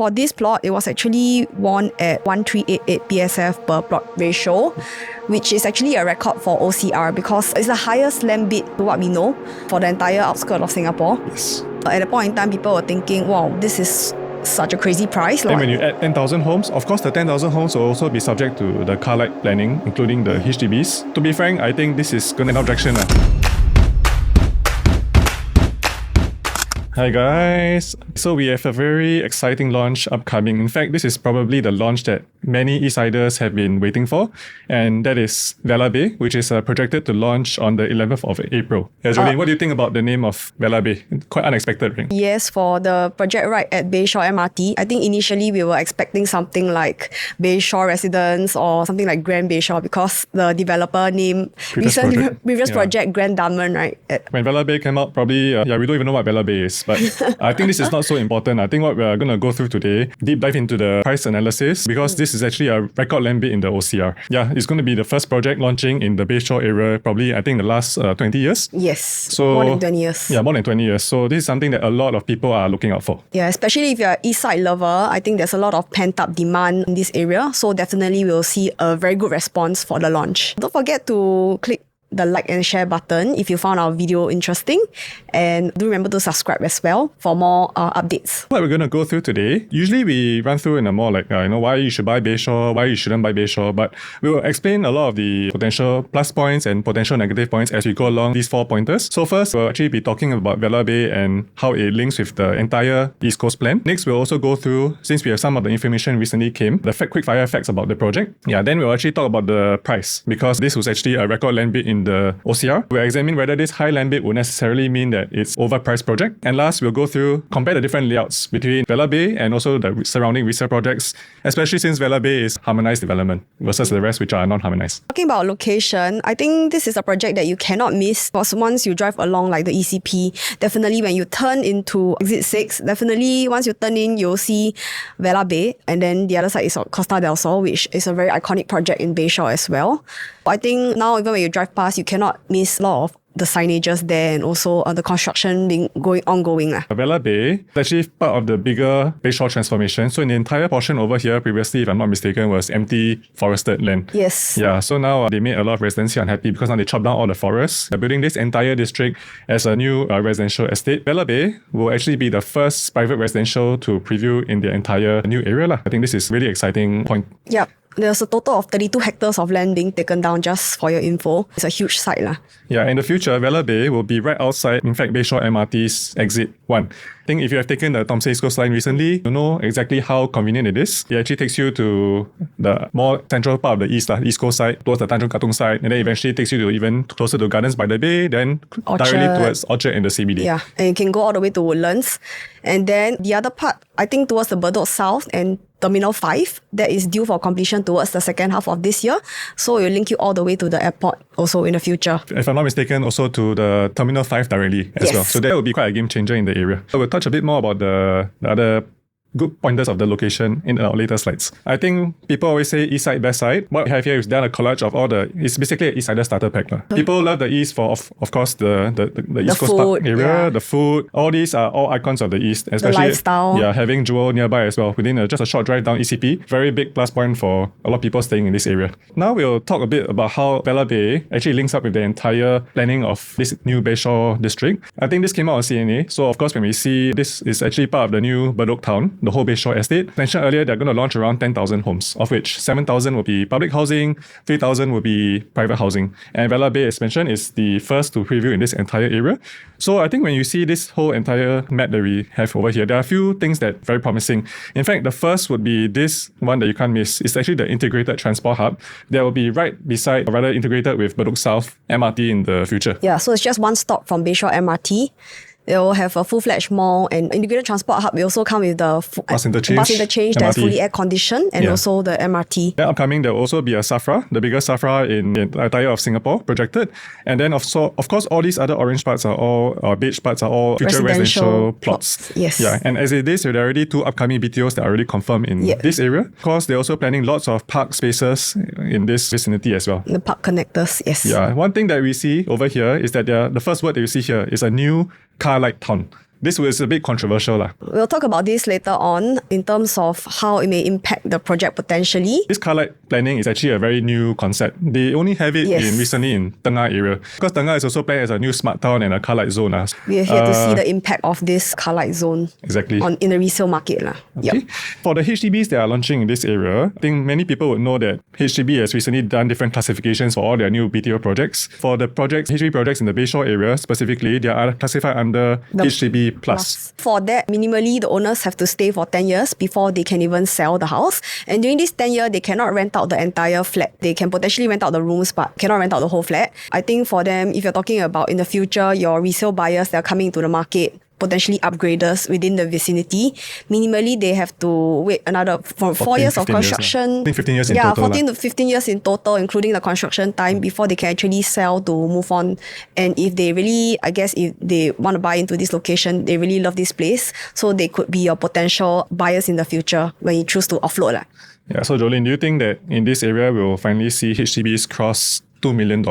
For this plot, it was actually won at 1388 PSF per plot ratio, which is actually a record for OCR because it's the highest land bid to what we know for the entire outskirts of Singapore. Yes. At the point in time, people were thinking, wow, this is such a crazy price. And when you add 10,000 homes, of course the 10,000 homes will also be subject to the car-like planning, including the HDBs. To be frank, I think this is going to be an objection. Hi guys! So we have a very exciting launch upcoming. In fact, this is probably the launch that many Eastsiders have been waiting for, and that is Vela Bay, which is projected to launch on the 11th of April. Jolene, what do you think about the name of Vela Bay? Quite unexpected, right? Yes, for the project right at Bayshore MRT, I think initially we were expecting something like Bayshore Residence or something like Grand Bayshore because the developer named previous project Grand Diamond, right? When Vela Bay came out, probably, we don't even know what Vela Bay is. But I think this is not so important. I think what we're going to go through today, deep dive into the price analysis, because this is actually a record land bid in the OCR. Yeah, it's going to be the first project launching in the Bayshore area, probably, I think, the last 20 years. Yes, so, more than 20 years. Yeah, more than 20 years. So this is something that a lot of people are looking out for. Yeah, especially if you're an East Side lover, I think there's a lot of pent-up demand in this area. So definitely we'll see a very good response for the launch. Don't forget to click the like and share button if you found our video interesting, and do remember to subscribe as well for more updates. What we're going to go through today, usually we run through in a more like why you should buy Bayshore, why you shouldn't buy Bayshore, but we will explain a lot of the potential plus points and potential negative points as we go along these 4 pointers. So first, we'll actually be talking about Vela Bay and how it links with the entire East Coast plan. Next, we'll also go through, since we have some of the information recently came, the quick fire facts about the project. Yeah, then we'll actually talk about the price, because this was actually a record land bid in the OCR. We'll examine whether this high land bid would necessarily mean that it's overpriced project. And last, we'll go through, compare the different layouts between Vela Bay and also the surrounding resale projects, especially since Vela Bay is harmonized development versus the rest which are non-harmonized. Talking about location, I think this is a project that you cannot miss, because once you drive along like the ECP, definitely when you turn into exit 6, definitely once you turn in, you'll see Vela Bay, and then the other side is Costa del Sol, which is a very iconic project in Bayshore as well. I think now even when you drive past, you cannot miss a lot of the signages there, and also the construction being ongoing. Vela Bay is actually part of the bigger Bayshore transformation. So in the entire portion over here, previously, if I'm not mistaken, was empty forested land. Yes. Yeah, so now they made a lot of residents unhappy because now they chopped down all the forests. They're building this entire district as a new residential estate. Vela Bay will actually be the first private residential to preview in the entire new area. I think this is really exciting point. Yep. There's a total of 32 hectares of land being taken down, just for your info. It's a huge site. Yeah, in the future, Vela Bay will be right outside, in fact, Bayshore MRT's exit 1. I think if you have taken the Thomson-East Coast Line recently, you know exactly how convenient it is. It actually takes you to the more central part of the East Coast side, towards the Tanjung Katong side, and then eventually takes you to even closer to Gardens by the Bay, then Orchard. Directly towards Orchard and the CBD. Yeah, and you can go all the way to Woodlands. And then the other part, I think towards the Bedok South and Terminal 5, that is due for completion towards the second half of this year. So it will link you all the way to the airport also in the future. If I'm not mistaken, also to the Terminal 5 directly as well. So that will be quite a game changer in the area. So we'll touch a bit more about the other good pointers of the location in our later slides. I think people always say East Side, West Side. What we have here is done a collage of all it's basically an East Sider starter pack. People love the East for, of course, the East Coast Park area, the food. All these are all icons of the East, especially the lifestyle. Yeah, having Jewel nearby as well, within just a short drive down ECP. Very big plus point for a lot of people staying in this area. Now we'll talk a bit about how Vela Bay actually links up with the entire planning of this new Bayshore district. I think this came out on CNA. So of course, when we see this is actually part of the new Bedok town, the whole Bayshore estate. Mentioned earlier, they're going to launch around 10,000 homes, of which 7,000 will be public housing, 3,000 will be private housing. And Vela Bay, as mentioned, is the first to preview in this entire area. So I think when you see this whole entire map that we have over here, there are a few things that are very promising. In fact, the first would be this one that you can't miss. It's actually the integrated transport hub. That will be right beside, or rather integrated with Bedok South MRT in the future. Yeah, so it's just one stop from Bayshore MRT. It will have a full-fledged mall, and integrated transport hub will also come with the bus interchange that's fully air-conditioned, and also the MRT. Then upcoming, there will also be a SAFRA, the biggest SAFRA in the entire of Singapore, projected. And then, of course, all these other orange parts are all, or beige parts are all future residential plots. Yes. Yeah, and as it is, there are already 2 upcoming BTOs that are already confirmed in this area. Of course, they're also planning lots of park spaces in this vicinity as well. The park connectors, yes. Yeah, one thing that we see over here is that the first word that you see here is a new car-like town. this was a bit controversial lah. We'll talk about this later on in terms of how it may impact the project potentially. This car light planning is actually a very new concept. They only have it recently in Tengah area. Because Tengah is also planned as a new smart town and a car light zone. We are here to see the impact of this car light zone in the resale market. Okay. For the HDBs that are launching in this area, I think many people would know that HDB has recently done different classifications for all their new BTO projects. For the HDB projects in the Bayshore area specifically, they are classified under HDB Plus. For that, minimally, the owners have to stay for 10 years before they can even sell the house. And during this 10 years, they cannot rent out the entire flat. They can potentially rent out the rooms, but cannot rent out the whole flat. I think for them, if you're talking about in the future, your resale buyers that are coming into the market, potentially upgraders within the vicinity, minimally they have to wait another 4 years of construction. I think 15 years in total. 14 to 15 years in total, including the construction time, before they can actually sell to move on. And if they really, I guess, if they want to buy into this location, they really love this place, so they could be your potential buyers in the future when you choose to offload. Yeah, so Jolene, do you think that in this area we'll finally see HDBs cross $2 million?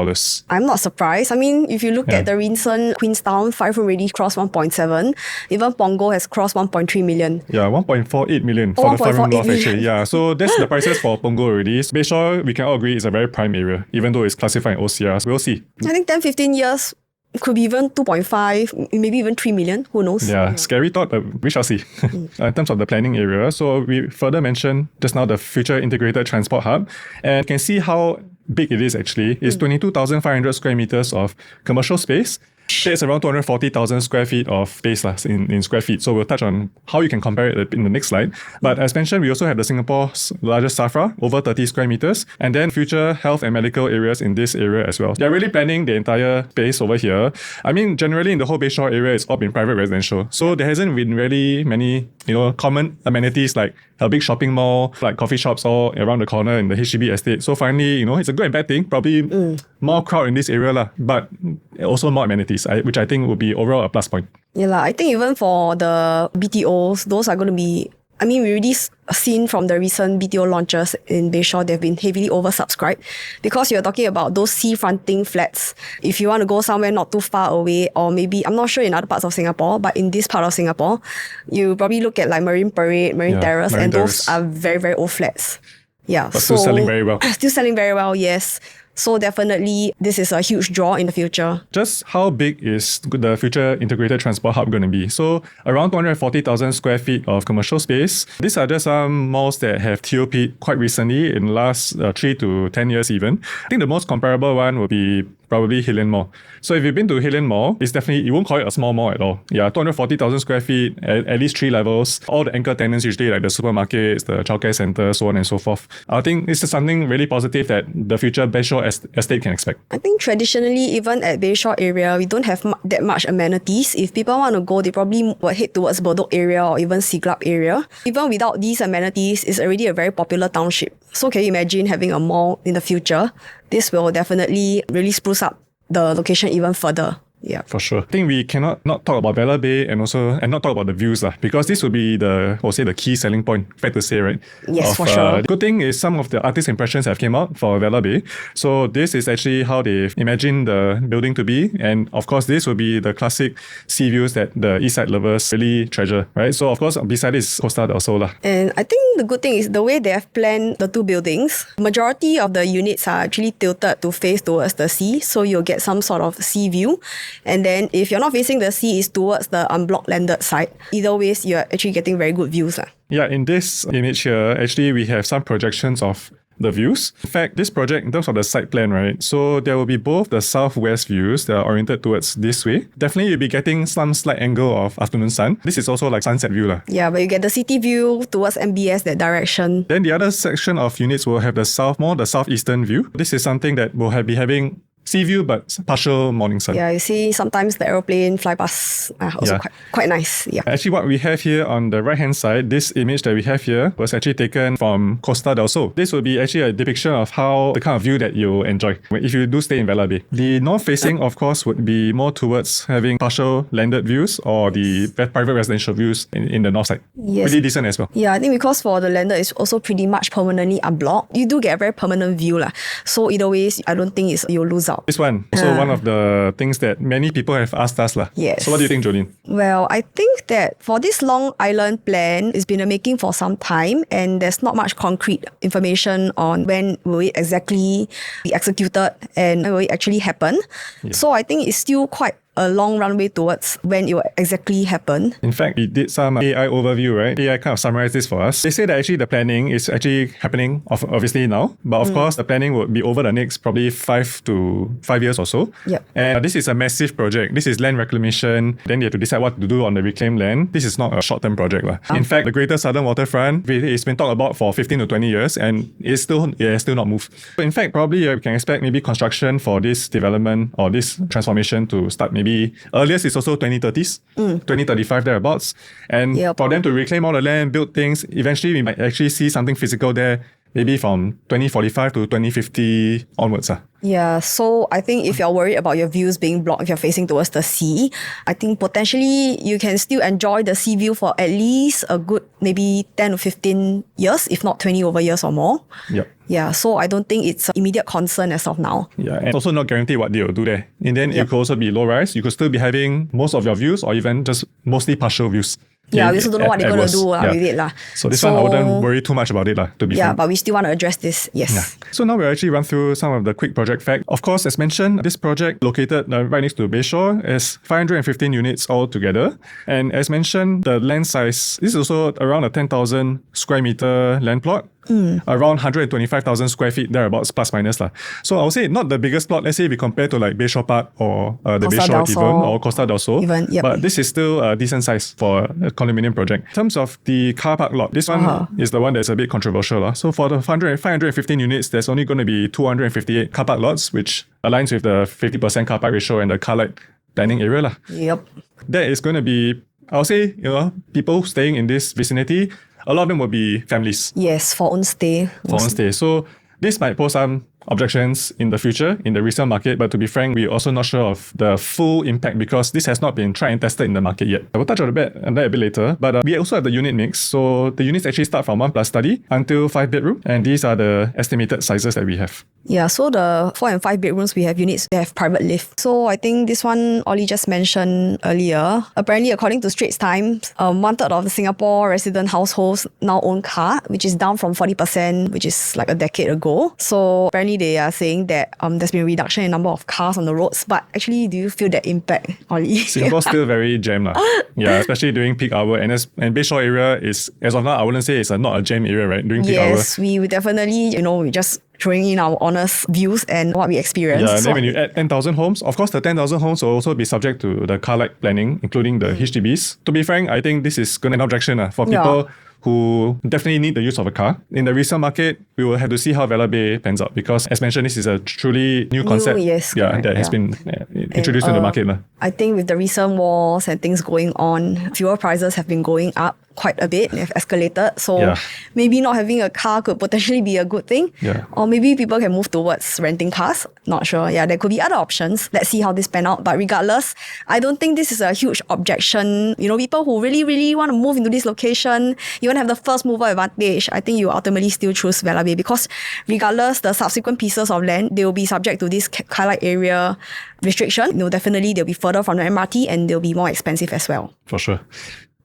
I'm not surprised. I mean, if you look at the recent Queenstown, 5-room already crossed 1.7. Even Punggol has crossed 1.3 million. Yeah, 1.48 million for the 5-room loft actually. Yeah, so that's the prices for Punggol already. Bayshore, we can all agree, is a very prime area, even though it's classified in OCR. So we'll see. I think 10-15 years could be even 2.5, maybe even 3 million. Who knows? Yeah, scary thought, but we shall see. In terms of the planning area, so we further mentioned just now the future integrated transport hub. And you can see how big it is actually. It's 22,500 square meters of commercial space. That's around 240,000 square feet of space in square feet. So we'll touch on how you can compare it in the next slide. But as mentioned, we also have the Singapore's largest SAFRA, over 30 square meters, and then future health and medical areas in this area as well. They're really planning the entire space over here. I mean, generally in the whole Bayshore area, it's all been private residential. So there hasn't been really many, common amenities like a big shopping mall, like coffee shops all around the corner in the HDB estate. So finally, it's a good and bad thing. Probably more crowd in this area, but also more amenities, which I think would be overall a plus point. Yeah, I think even for the BTOs, those are going to be, we already seen from the recent BTO launches in Bayshore, they've been heavily oversubscribed because you're talking about those sea-fronting flats. If you want to go somewhere not too far away, or maybe, I'm not sure in other parts of Singapore, but in this part of Singapore, you probably look at like Marine Parade, Marine Terrace, and those are very, very old flats. Yeah. But still selling very well. Still selling very well, yes. So definitely, this is a huge draw in the future. Just how big is the future integrated transport hub going to be? So around 240,000 square feet of commercial space. These are just some malls that have TOP'd quite recently in the last 3 to 10 years even. I think the most comparable one would be probably Hillian Mall. So if you've been to Hillian Mall, it's definitely, you won't call it a small mall at all. Yeah, 240,000 square feet, at least 3 levels. All the anchor tenants usually like the supermarkets, the childcare centre, so on and so forth. I think this is something really positive that the future Bayshore estate can expect. I think traditionally, even at Bayshore area, we don't have that much amenities. If people want to go, they probably will head towards Bedok area or even Siglap area. Even without these amenities, it's already a very popular township. So can you imagine having a mall in the future? This will definitely really spruce up the location even further. Yeah, for sure. I think we cannot not talk about Vela Bay and not talk about the views because this would be the key selling point. Fair to say, right? Yes, for sure. The good thing is some of the artist impressions have came out for Vela Bay. So this is actually how they imagine the building to be, and of course this will be the classic sea views that the East Side lovers really treasure, right? So of course beside is Costa also lah. And I think the good thing is the way they have planned the two buildings. Majority of the units are actually tilted to face towards the sea, so you'll get some sort of sea view. And then if you're not facing the sea, it's towards the unblocked landed side. Either ways, you're actually getting very good views. Yeah, in this image here, actually we have some projections of the views. In fact, this project, in terms of the site plan, right? So there will be both the southwest views that are oriented towards this way. Definitely you'll be getting some slight angle of afternoon sun. This is also like sunset view lah. Yeah, but you get the city view towards MBS, that direction. Then the other section of units will have the southeastern view. This is something that will be having sea view but partial morning sun. Yeah, you see sometimes the aeroplane fly past. Also quite nice. Yeah. Actually, what we have here on the right hand side, this image that we have here was actually taken from Costa del Sol. This will be actually a depiction of how the kind of view that you enjoy if you do stay in Vela Bay. The north facing, of course, would be more towards having partial landed views or the private residential views in the north side. Yes. Pretty decent as well. Yeah, I think because for the landed, it's also pretty much permanently unblocked. You do get a very permanent view lah. So either ways, I don't think you'll lose out. about? This one, also one of the things that many people have asked us. Yes. So what do you think, Jolene? Well, I think that for this Long Island plan, it's been a making for some time, and there's not much concrete information on when will it exactly be executed and when will it actually happen. So I think it's still quite a long runway towards when it will exactly happen. In fact, we did some AI overview, right? AI kind of summarized this for us. They say that actually the planning is actually happening obviously now, but of course the planning would be over the next probably 5 years or so. Yep. And this is a massive project. This is land reclamation. Then you have to decide what to do on the reclaimed land. This is not a short-term project. In fact, the Greater Southern Waterfront, it's been talked about for 15 to 20 years and it's still not moved. So in fact, probably we can expect maybe construction for this development or this transformation to start maybe earliest is also 2030s, 2035 thereabouts. And for them to reclaim all the land, build things, eventually we might actually see something physical there maybe from 2045 to 2050 onwards. Yeah, so I think if you're worried about your views being blocked if you're facing towards the sea, I think potentially you can still enjoy the sea view for at least a good maybe 10 to 15 years, if not 20 over years or more. Yep. Yeah, so I don't think it's an immediate concern as of now. Yeah, and also not guaranteed what they will do there. And then it could also be low rise. You could still be having most of your views or even just mostly partial views. Yeah, we also don't know what they're going to do with it. So this one, I wouldn't worry too much about it, to be frank. But we still want to address this, yes. Yeah. So now we'll actually run through some of the quick project facts. Of course, as mentioned, this project located right next to Bayshore is 515 units altogether. And as mentioned, the land size, this is also around a 10,000 square meter land plot. Around 125,000 square feet thereabouts, plus minus. So I would say not the biggest plot, let's say we compare to like Bayshore Park or the Bayshore even, or Costa del Sol. But this is still a decent size for a condominium project. In terms of the car park lot, this one is the one that's a bit controversial. So for the 515 units, there's only going to be 258 car park lots, which aligns with the 50% car park ratio and the car light planning area. Yep. That is going to be, I'll say, people staying in this vicinity. A lot of them will be families. Yes, for own stay. For own stay. So this might pose some objections in the future in the resale market, but to be frank, we're also not sure of the full impact because this has not been tried and tested in the market yet. I will touch on that a bit later, but we also have the unit mix. So the units actually start from 1 plus study until 5 bedroom, and these are the estimated sizes that we have. Yeah, so the 4 and 5 bedrooms, we have units that have private lift. So I think this one Ollie just mentioned earlier. Apparently, according to Straits Times, 1/3 of the Singapore resident households now own car, which is down from 40%, which is like a decade ago. So apparently they are saying that there's been a reduction in number of cars on the roads. But actually, do you feel that impact, Ollie? Singapore's still very jammed. Yeah, especially during peak hour. And Bayshore area is, as of now, I wouldn't say it's not a jam area, right? During peak hour. Yes, we would definitely, we just throwing in our honest views and what we experience. Yeah, and then when you add 10,000 homes, of course the 10,000 homes will also be subject to the car light planning, including the HDBs. To be frank, I think this is going to be an objection for people who definitely need the use of a car. In the resale market, we will have to see how Vela Bay pans out because, as mentioned, this is a truly new concept that has been introduced in the market. I think with the recent wars and things going on, fuel prices have been going up quite a bit. They have escalated. So maybe not having a car could potentially be a good thing. Yeah. Or maybe people can move towards renting cars. Not sure. Yeah, there could be other options. Let's see how this pan out. But regardless, I don't think this is a huge objection. People who really, really want to move into this location, you want to have the first mover advantage, I think you ultimately still choose Vela Bay because regardless, the subsequent pieces of land, they will be subject to this highlight area restriction. Definitely they'll be further from the MRT and they'll be more expensive as well. For sure.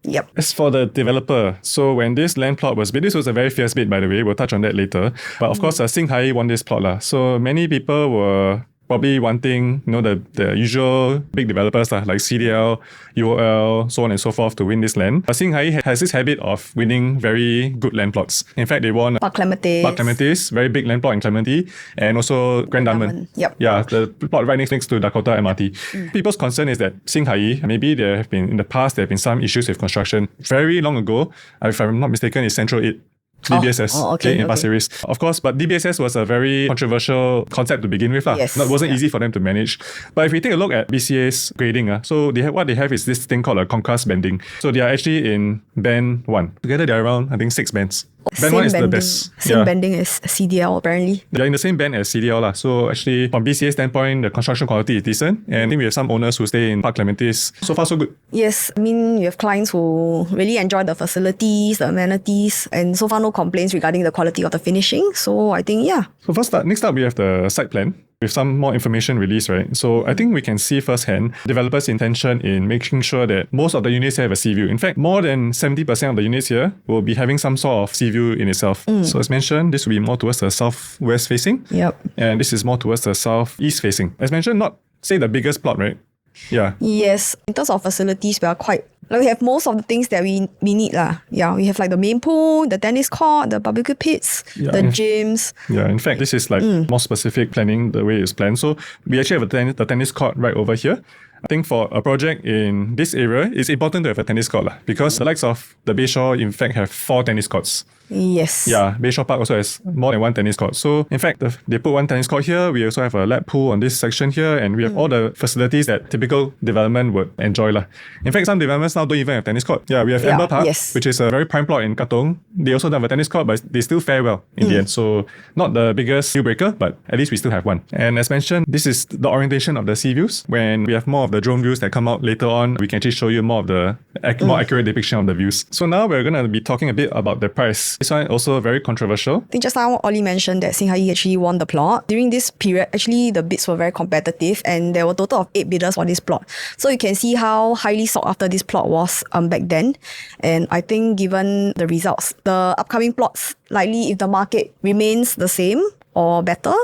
Yep. As for the developer, so when this land plot was bid, this was a very fierce bid, by the way. We'll touch on that later. But of course, SingHaiyi won this plot. So many people were probably wanting, the usual big developers like CDL, UOL, so on and so forth to win this land. But SingHaiyi has this habit of winning very good land plots. In fact, they won Park Clementes, very big land plot in Clementi, and also Grand Diamond. Yep. Yeah, the plot right next to Dakota MRT. People's concern is that SingHaiyi, maybe there have been, in the past, there have been some issues with construction. Very long ago, if I'm not mistaken, it's Central 8. DBSS in Pasir Ris. Of course, but DBSS was a very controversial concept to begin with. Yes. It wasn't easy for them to manage. But if we take a look at BCA's grading, so what they have is this thing called a concuss banding. So they are actually in band 1. Together they're around, I think, 6 bands. Band 1 is the best. Same banding as CDL apparently. They're in the same band as CDL. So actually, from BCA's standpoint, the construction quality is decent. And I think we have some owners who stay in Park Clementes. So far, so good. Yes, I mean, you have clients who really enjoy the facilities, the amenities, and so far no complaints regarding the quality of the finishing. So I think, So next up, we have the site plan. with some more information released, right? So I think we can see firsthand developers' intention in making sure that most of the units here have a sea view. In fact, more than 70% of the units here will be having some sort of sea view in itself. So as mentioned, this will be more towards the southwest facing. Yep. And this is more towards the southeast facing. As mentioned, not say the biggest plot, right? Yeah. Yes. In terms of facilities, we are quite like we have most of the things that we need lah. Yeah, we have like the main pool, the tennis court, the barbecue pits, the gyms. Yeah, in fact, this is like more specific planning, the way it's planned. So we actually have the tennis court right over here. I think for a project in this area, it's important to have a tennis court lah, because the likes of the Bayshore, in fact, have 4 tennis courts. Yes. Yeah, Bayshore Park also has more than 1 tennis court. So in fact, they put 1 tennis court here. We also have a lap pool on this section here, and we have all the facilities that typical development would enjoy lah. In fact, some developments now don't even have tennis court. Yeah, we have Amber Park, which is a very prime plot in Katong. They also don't have a tennis court, but they still fare well in the end. So not the biggest deal breaker, but at least we still have one. And as mentioned, this is the orientation of the sea views. When we have more of the drone views that come out later on, we can actually show you more of the more accurate depiction of the views. So now we're going to be talking a bit about the price. This one also very controversial. I think just now Ollie mentioned that SingHaiyi actually won the plot. During this period, actually the bids were very competitive, and there were a total of 8 bidders for this plot. So you can see how highly sought after this plot was back then. And I think given the results, the upcoming plots, likely if the market remains the same or better,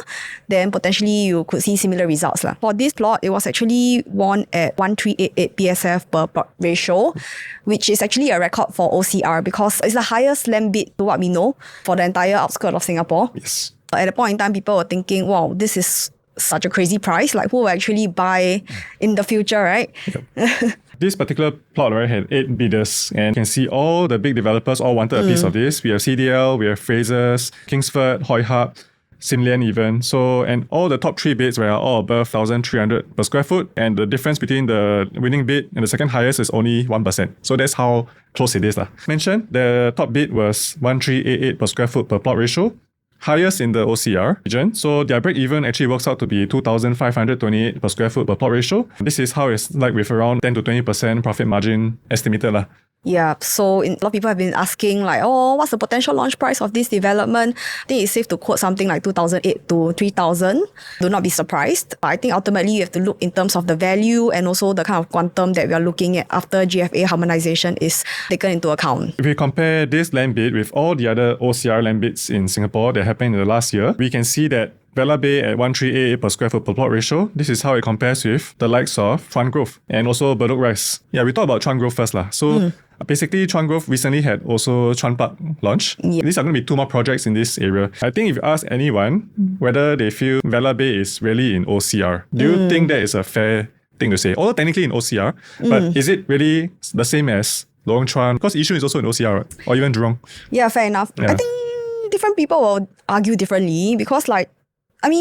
then potentially you could see similar results lah. For this plot, it was actually won at 1388 PSF per plot ratio, which is actually a record for OCR because it's the highest land bid to what we know for the entire outskirts of Singapore. Yes. At the point in time, people were thinking, wow, this is such a crazy price. Like, who will actually buy in the future, right? Yep. This particular plot, right, had 8 bidders, and you can see all the big developers all wanted a piece of this. We have CDL, we have Frasers, Kingsford, Hoi Hub, Simlian even. So, and all the top 3 bids were all above 1,300 per square foot, and the difference between the winning bid and the second highest is only 1%. So that's how close it is lah. Mentioned, the top bid was 1,388 per square foot per plot ratio, highest in the OCR region. So their break even actually works out to be 2,528 per square foot per plot ratio. This is how it's like with around 10 to 20% profit margin estimated lah. Yeah, so a lot of people have been asking like, oh, what's the potential launch price of this development? I think it's safe to quote something like 2,008 to 3,000. Do not be surprised. I think ultimately you have to look in terms of the value and also the kind of quantum that we are looking at after GFA harmonization is taken into account. If we compare this land bid with all the other OCR land bids in Singapore that happened in the last year, we can see that Vela Bay at 1,388 per square foot per plot ratio. This is how it compares with the likes of Chuan Grove and also Bedok Rise. Yeah, we talk about Chuan Grove first lah. So basically, Chuan Grove recently had also Chuan Park launch. Yep. These are going to be 2 more projects in this area. I think if you ask anyone whether they feel Vela Bay is really in OCR, do you think that is a fair thing to say? Although technically in OCR, but is it really the same as Lorong Chuan? Because Yishun is also in OCR, right? Or even Jurong. Yeah, fair enough. Yeah. I think different people will argue differently because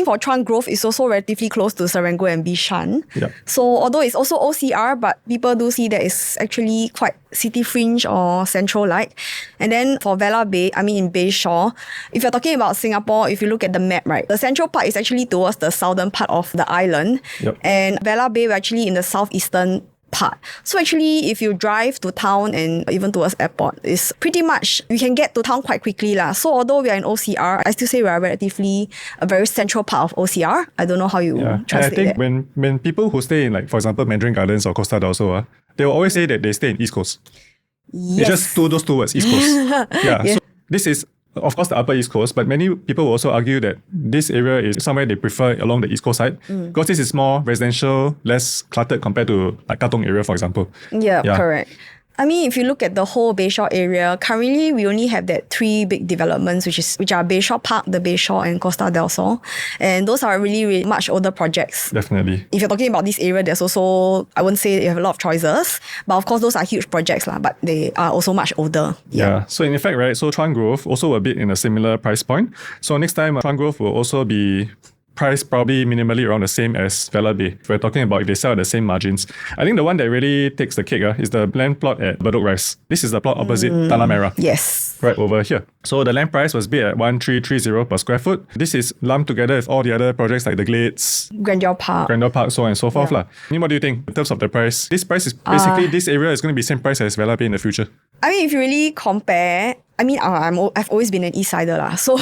for Chuan Grove, it's also relatively close to Serangoon and Bishan. Yep. So although it's also OCR, but people do see that it's actually quite city fringe or central-like. And then for Vela Bay, in Bayshore, if you're talking about Singapore, if you look at the map, right, the central part is actually towards the southern part of the island. Yep. And Vela Bay, we're actually in the southeastern part. So actually, if you drive to town and even towards airport, it's pretty much, you can get to town quite quickly lah. So although we are in OCR, I still say we are relatively a very central part of OCR. I don't know how you translate and I think that. when people who stay in, like, for example, Mandarin Gardens or Costa also, they will always say that they stay in East Coast. Yes. It's just those 2 words, East Coast. Yeah. Yes. So this is, of course, the Upper East Coast, but many people will also argue that this area is somewhere they prefer along the East Coast side because this is more residential, less cluttered compared to like Katong area, for example. Yeah, correct. If you look at the whole Bayshore area, currently we only have that 3 big developments, which are Bayshore Park, the Bayshore, and Costa del Sol. And those are really, really much older projects. Definitely. If you're talking about this area, there's also, I wouldn't say you have a lot of choices, but of course those are huge projects lah, but they are also much older. Yeah. So in effect, right, so Chuan Grove also a bit in a similar price point. So next time, Chuan Grove will also be priced probably minimally around the same as Vela Bay. If we're talking about if they sell at the same margins. I think the one that really takes the cake is the land plot at Bedok Rise. This is the plot opposite Tanah Merah. Yes. Right over here. So the land price was bid at 1,330 per square foot. This is lumped together with all the other projects like the Glades, Grandeur Park, so on and so forth. What do you think in terms of the price? This price is basically, this area is going to be same price as Vela Bay in the future. If you really compare, I've always been an East Sider lah. So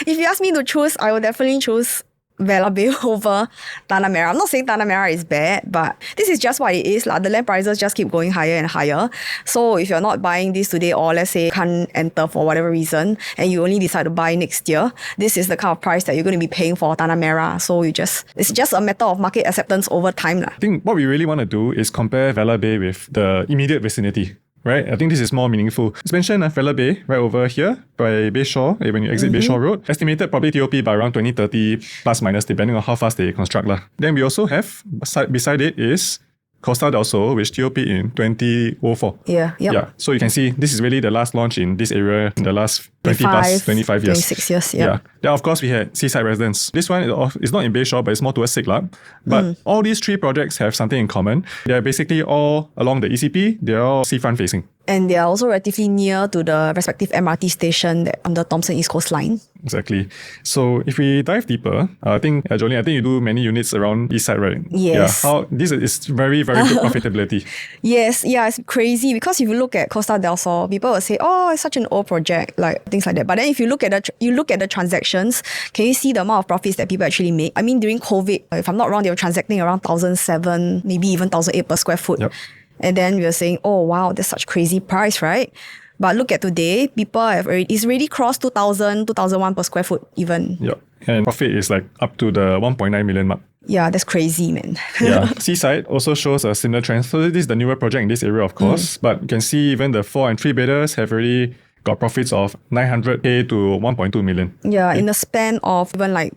if you ask me to choose, I will definitely choose Vela Bay over Tanah Merah. I'm not saying Tanah Merah is bad, but this is just what it is. The land prices just keep going higher and higher. So if you're not buying this today, or let's say can't enter for whatever reason, and you only decide to buy next year, this is the kind of price that you're going to be paying for Tanah Merah. So it's just a matter of market acceptance over time. I think what we really want to do is compare Vela Bay with the immediate vicinity. Right? I think this is more meaningful. It's mentioned Vela Bay right over here by Bayshore, when you exit Bayshore Road. Estimated probably TOP by around 2030 plus minus, depending on how fast they construct. Then we also have, beside it is Costa del Sol, which TOP in 2004. Yeah. So you can see this is really the last launch in this area in the last 25 years. 26 years, yeah. Then of course we had Seaside Residence. This one is not in Bayshore, but it's more towards Siglap. But all these three projects have something in common. They're basically all along the ECP. They're all seafront facing. And they are also relatively near to the respective MRT station on the Thomson-East Coast Line. Exactly. So if we dive deeper, I think, Jolene, you do many units around East Side, right? Yes. Yeah. This is very, very good profitability. Yes, yeah, it's crazy because if you look at Costa del Sol, people will say, oh, it's such an old project, like things like that. But then if you look at the transactions, can you see the amount of profits that people actually make? I mean, during COVID, if I'm not wrong, they were transacting around 1,007, maybe even 1,008 per square foot. Yep. And then we were saying, oh wow, that's such crazy price, right? But look at today, it's already crossed 2,000, 2,001 per square foot even. Yep. And profit is like up to the 1.9 million mark. Yeah, that's crazy, man. Yeah. Seaside also shows a similar trend. So this is the newer project in this area, of course. But you can see even the 4 and 3 bedders have already got profits of 900K to 1.2 million. Yeah, in the span of even like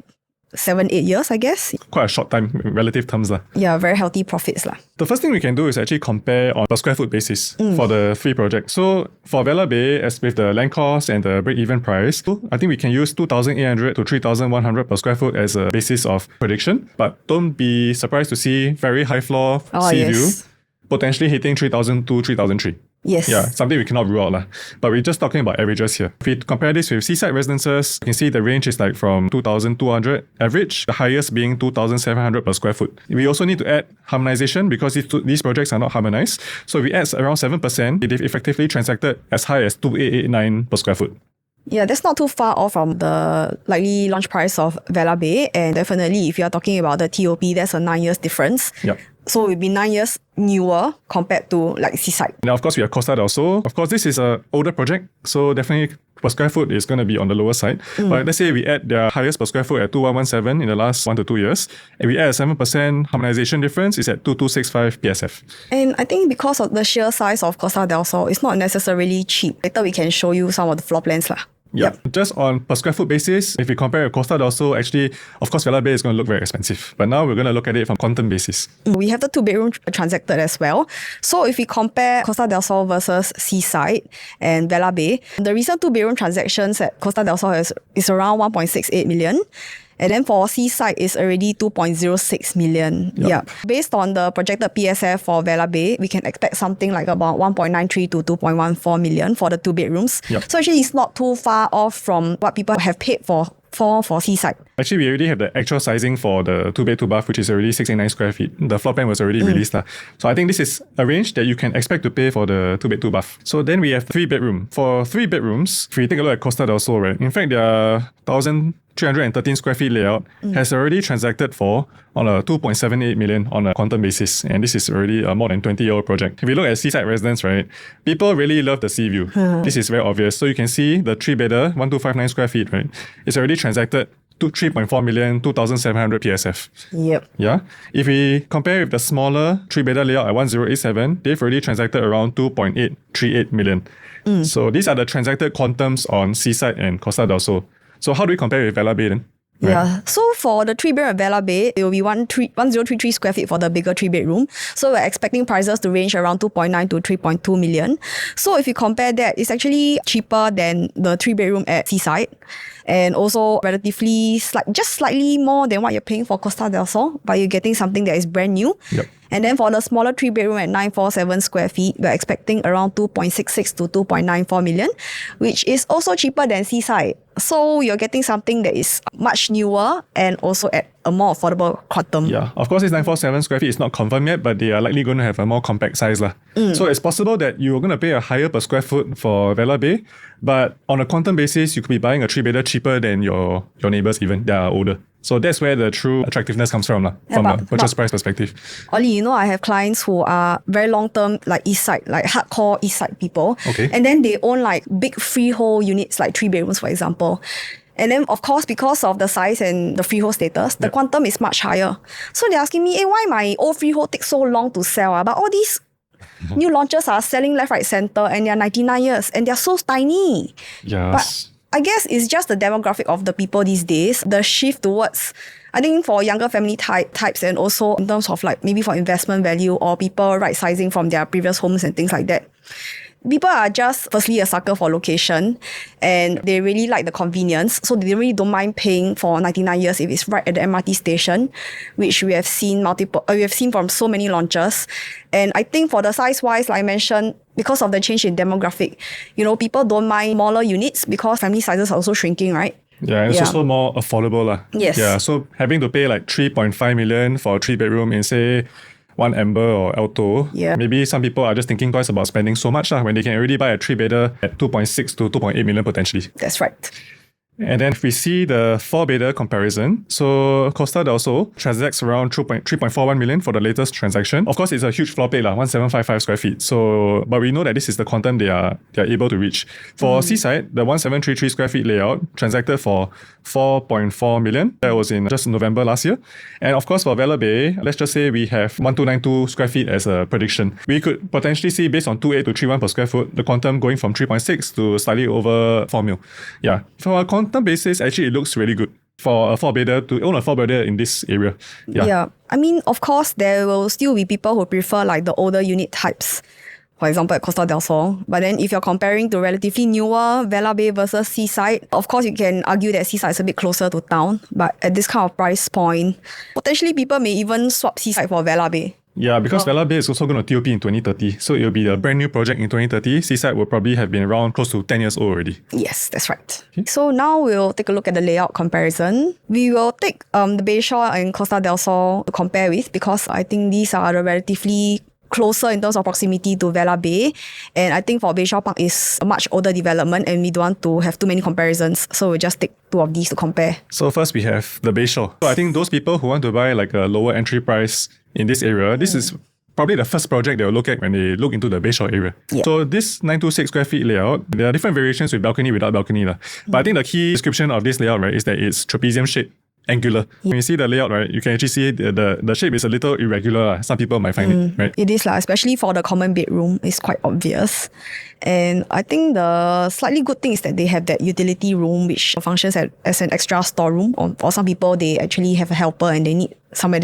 7-8 years, I guess. Quite a short time in relative terms. Yeah, very healthy profits. The first thing we can do is actually compare on per square foot basis for the three projects. So for Vela Bay, as with the land cost and the break-even price, I think we can use 2,800 to 3,100 per square foot as a basis of prediction. But don't be surprised to see very high floor sea view, potentially hitting 3,002, 3,003. Yes. Yeah, something we cannot rule out. But we're just talking about averages here. If we compare this with Seaside Residences, you can see the range is like from 2,200 average, the highest being 2,700 per square foot. We also need to add harmonization because these projects are not harmonized. So if we add around 7%, they've effectively transacted as high as 2,889 per square foot. Yeah, that's not too far off from the likely launch price of Vela Bay. And definitely, if you are talking about the TOP, that's a 9 years difference. Yep. So it will be 9 years newer compared to like Seaside. Now, of course, we have Costa also. Of course, this is an older project, so definitely per square foot is going to be on the lower side. But let's say we add their highest per square foot at 2,117 in the last 1 to 2 years, and we add a 7% harmonization difference, is at 2,265 PSF. And I think because of the sheer size of Costa del Sol, it's not necessarily cheap. Later we can show you some of the floor plans. Yep. Just on per square foot basis, if we compare with Costa del Sol, actually, of course, Vela Bay is going to look very expensive. But now we're going to look at it from quantum basis. We have the 2-bedroom transacted as well. So if we compare Costa del Sol versus Seaside and Vela Bay, the recent 2-bedroom transactions at Costa del Sol is around 1.68 million. And then for Seaside, it's already 2.06 million. Yep. Yeah. Based on the projected PSF for Vela Bay, we can expect something like about 1.93 to 2.14 million for the 2 bedrooms. Yep. So actually, it's not too far off from what people have paid for Seaside. Actually, we already have the actual sizing for the 2-bed, 2-bath, which is already 689 square feet. The floor plan was already released. So I think this is a range that you can expect to pay for the 2-bed, 2-bath. So then we have 3-bedroom. For 3 bedrooms, if we take a look at Costa del Sol, right? In fact, their 1,313 square feet layout has already transacted for on a 2.78 million on a quantum basis. And this is already a more than 20-year-old project. If you look at Seaside Residence, right? People really love the sea view. This is very obvious. So you can see the 3-bedder, 1,259 square feet, right? It's already transacted to 3.4 million, 2,700 PSF. Yep. Yeah. If we compare with the smaller 3-bedder layout at 1,087, they've already transacted around 2.838 million. So these are the transacted quantums on Seaside and Costa del Sol. So how do we compare with Vela Bay then? Right. Yeah. So for the 3-bedroom at Vela Bay, it will be 1033 square feet for the bigger 3-bedroom. So we're expecting prices to range around 2.9 to 3.2 million. So if you compare that, it's actually cheaper than the 3-bedroom at Seaside. And also relatively just slightly more than what you're paying for Costa del Sol, but you're getting something that is brand new. Yep. And then for the smaller 3-bedroom at 947 square feet, we're expecting around 2.66 to 2.94 million, which is also cheaper than Seaside. So you're getting something that is much newer and also at a more affordable quantum. Yeah, of course, this 947 square feet is not confirmed yet, but they are likely going to have a more compact size. So it's possible that you're going to pay a higher per square foot for Vela Bay, but on a quantum basis, you could be buying a 3-bedder cheaper than your neighbors even that are older. So that's where the true attractiveness comes from, from a purchase price perspective. Ollie, I have clients who are very long-term, like East Side, like hardcore East Side people. Okay. And then they own like big freehold units, like 3 bedrooms, for example. And then, of course, because of the size and the freehold status, the quantum is much higher. So they're asking me, why my old freehold takes so long to sell? But all these new launches are selling left, right, center, and they're 99 years, and they're so tiny. Yes. But I guess it's just the demographic of the people these days, the shift towards, I think for younger family types, and also in terms of like maybe for investment value or people right-sizing from their previous homes and things like that. People are just firstly a sucker for location, and they really like the convenience, so they really don't mind paying for 99 years if it's right at the MRT station, which we have seen from so many launches. And I think for the size wise, like I mentioned, because of the change in demographic, people don't mind smaller units because family sizes are also shrinking, right? Yeah, and it's also more affordable. Yes. Yeah, so having to pay like 3.5 million for a 3-bedroom in, say, one Amber or Alto. Yeah. Maybe some people are just thinking twice about spending so much when they can already buy a 3-bedder at 2.6 to 2.8 million potentially. That's right. And then if we see the 4-bedder comparison, so Costa also transacts around 3.41 million for the latest transaction. Of course, it's a huge floor plate, 1755 square feet. So, but we know that this is the quantum they are able to reach. For Seaside, the 1733 square feet layout transacted for 4.4 million. That was in just November last year. And of course, for Vela Bay, let's just say we have 1292 square feet as a prediction. We could potentially see, based on 28 to 31 per square foot, the quantum going from 3.6 to slightly over 4 mil. Yeah. For a quantum basis, actually, it looks really good for a 4-bedder to own a 4-bedder in this area. Yeah. I mean, of course, there will still be people who prefer like the older unit types. For example, at Costa del Sol. But then if you're comparing to relatively newer Vela Bay versus Seaside, of course you can argue that Seaside is a bit closer to town. But at this kind of price point, potentially people may even swap Seaside for Vela Bay. Yeah, because Vela Bay is also going to TOP in 2030. So it'll be a brand new project in 2030. Seaside will probably have been around close to 10 years old already. Yes, that's right. Okay. So now we'll take a look at the layout comparison. We will take the Bayshore and Costa del Sol to compare with, because I think these are the relatively closer in terms of proximity to Vela Bay. And I think for Bayshore Park is a much older development and we don't want to have too many comparisons. So we'll just take 2 of these to compare. So first we have the Bayshore. So I think those people who want to buy like a lower entry price in this area, this is probably the first project they'll look at when they look into the Bayshore area. Yeah. So this 926 square feet layout, there are different variations with balcony, without balcony. But I think the key description of this layout, right, is that it's trapezium shaped. Angular. When you see the layout, right, you can actually see the shape is a little irregular. Some people might find it, right? It is, especially for the common bedroom, it's quite obvious. And I think the slightly good thing is that they have that utility room which functions as an extra storeroom. Or for some people, they actually have a helper and they need somewhere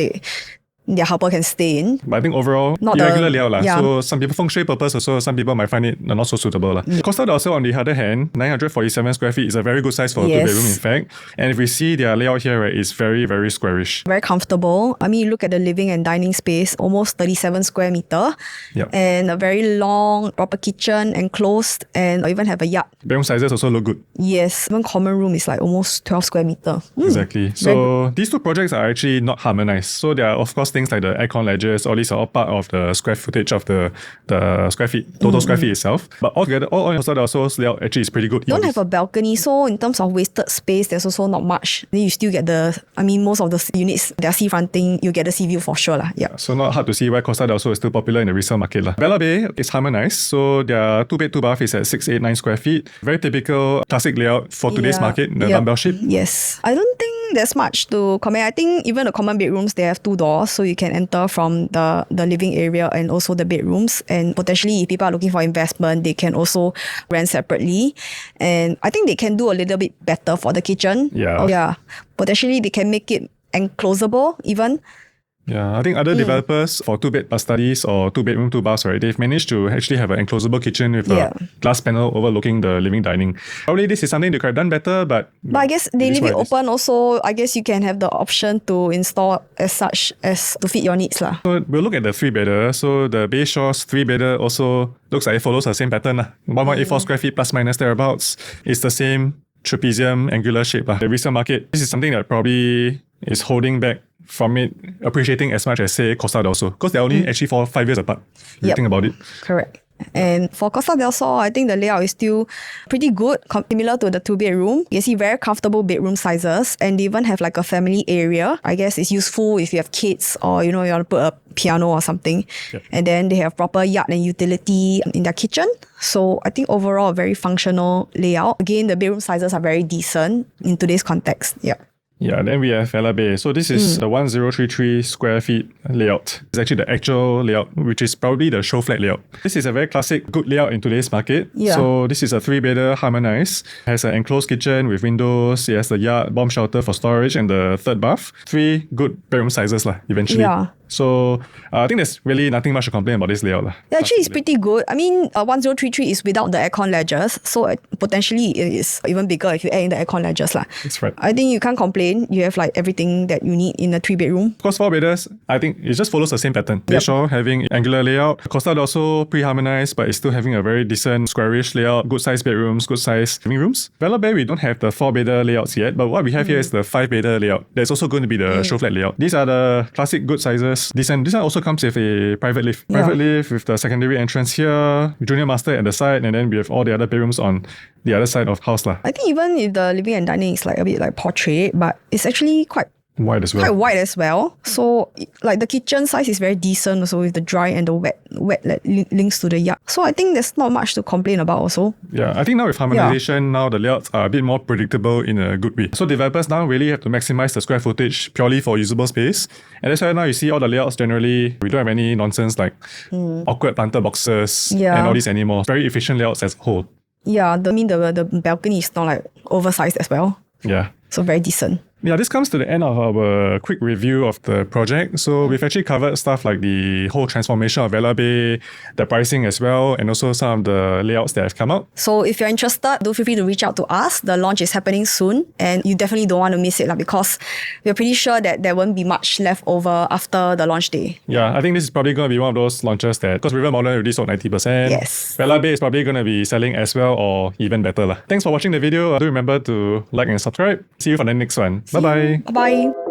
their helper can stay in. But I think overall, not irregular layout. So some people, feng shui purpose also, some people might find it not so suitable. Costa del Sol, on the other hand, 947 square feet is a very good size for a 2-bedroom, in fact. And if we see their layout here, right, it's very, very squarish. Very comfortable. I mean, you look at the living and dining space, almost 37 square meter. Yep. And a very long, proper kitchen, enclosed, and even have a yard. Bedroom sizes also look good. Yes. Even common room is like almost 12 square meter. Exactly. So these 2 projects are actually not harmonized. So there are, of course, things like the aircon ledges, all these are all part of the square footage of the square feet, total square feet itself. But altogether, all Costa del Sol's layout actually is pretty good. Don't have a balcony, so in terms of wasted space, there's also not much. Then you still get most of the units, they are sea fronting, you get the sea view for sure. Yeah. So not hard to see why Costa del Sol is still popular in the resale market. Vela Bay is harmonized, so their 2-bed, 2-bath is at 689 square feet. Very typical classic layout for today's market, the dumbbell shape. Yes. I don't think there's much to comment. I think even the common bedrooms, they have 2 doors, so you can enter from the living area and also the bedrooms. And potentially, if people are looking for investment, they can also rent separately. And I think they can do a little bit better for the kitchen. Yeah. Potentially, they can make it enclosable even. Yeah, I think other developers for 2-bed plus studies or 2-bedroom, 2 baths, right, they've managed to actually have an enclosable kitchen with a glass panel overlooking the living dining. Probably this is something they could have done better, but I guess they leave it open also. I guess you can have the option to install as such as to fit your needs. So we'll look at the 3-bedder. So the Bayshore's 3-bedder also looks like it follows the same pattern. 1184 square feet plus minus thereabouts. It's the same trapezium angular shape. The resale market, this is something that probably is holding back from it appreciating as much as, say, Costa del Sol, because they're only actually 5 years apart. If you think about it. Correct. And for Costa del Sol, I think the layout is still pretty good, similar to the 2-bedroom. You see very comfortable bedroom sizes, and they even have like a family area. I guess it's useful if you have kids or you want to put a piano or something. Yep. And then they have proper yard and utility in their kitchen. So I think overall a very functional layout. Again, the bedroom sizes are very decent in today's context. Yeah. Yeah, then we have Vela Bay. So this is the 1033 square feet layout. It's actually the actual layout, which is probably the show flat layout. This is a very classic, good layout in today's market. Yeah. So this is a 3-bedder harmonized. Has an enclosed kitchen with windows. It has the yard, bomb shelter for storage, and the 3rd bath. 3 good bedroom sizes eventually. Yeah. So I think there's really nothing much to complain about this layout. Yeah, actually, it's pretty good. I mean, 1033 is without the aircon ledges, so potentially it is even bigger if you add in the aircon ledges. That's right. I think you can't complain. You have like everything that you need in a 3-bedroom. Of course, 4-bedders, I think it just follows the same pattern. Bayshore having angular layout. Costa del Sol pre-harmonized, but it's still having a very decent squarish layout, good size bedrooms, good size living rooms. Vela Bay, we don't have the 4-bedder layouts yet, but what we have here is the 5-bedder layout. There's also going to be the show flat layout. These are the classic good sizes. Decent. This one also comes with a private lift. Private lift with the secondary entrance here, junior master at the side, and then we have all the other bedrooms on the other side of house. I think even if the living and dining is like a bit like portrait, but it's actually quite wide as well. Quite wide as well. So like the kitchen size is very decent also with the dry and the wet that links to the yard. So I think there's not much to complain about also. Yeah, I think now with harmonization, now the layouts are a bit more predictable in a good way. So developers now really have to maximize the square footage purely for usable space. And that's why now you see all the layouts generally, we don't have any nonsense like awkward planter boxes and all these anymore. Very efficient layouts as a whole. Yeah, the balcony is not like oversized as well. Yeah. So very decent. Yeah, this comes to the end of our quick review of the project. So we've actually covered stuff like the whole transformation of Vela Bay, the pricing as well, and also some of the layouts that have come out. So if you're interested, do feel free to reach out to us. The launch is happening soon and you definitely don't want to miss it because we're pretty sure that there won't be much left over after the launch day. Yeah, I think this is probably going to be one of those launches that, because River Modern already sold 90%. Yes. Vela Bay is probably going to be selling as well or even better. Thanks for watching the video. Do remember to like and subscribe. See you for the next one. Bye-bye. Bye-bye.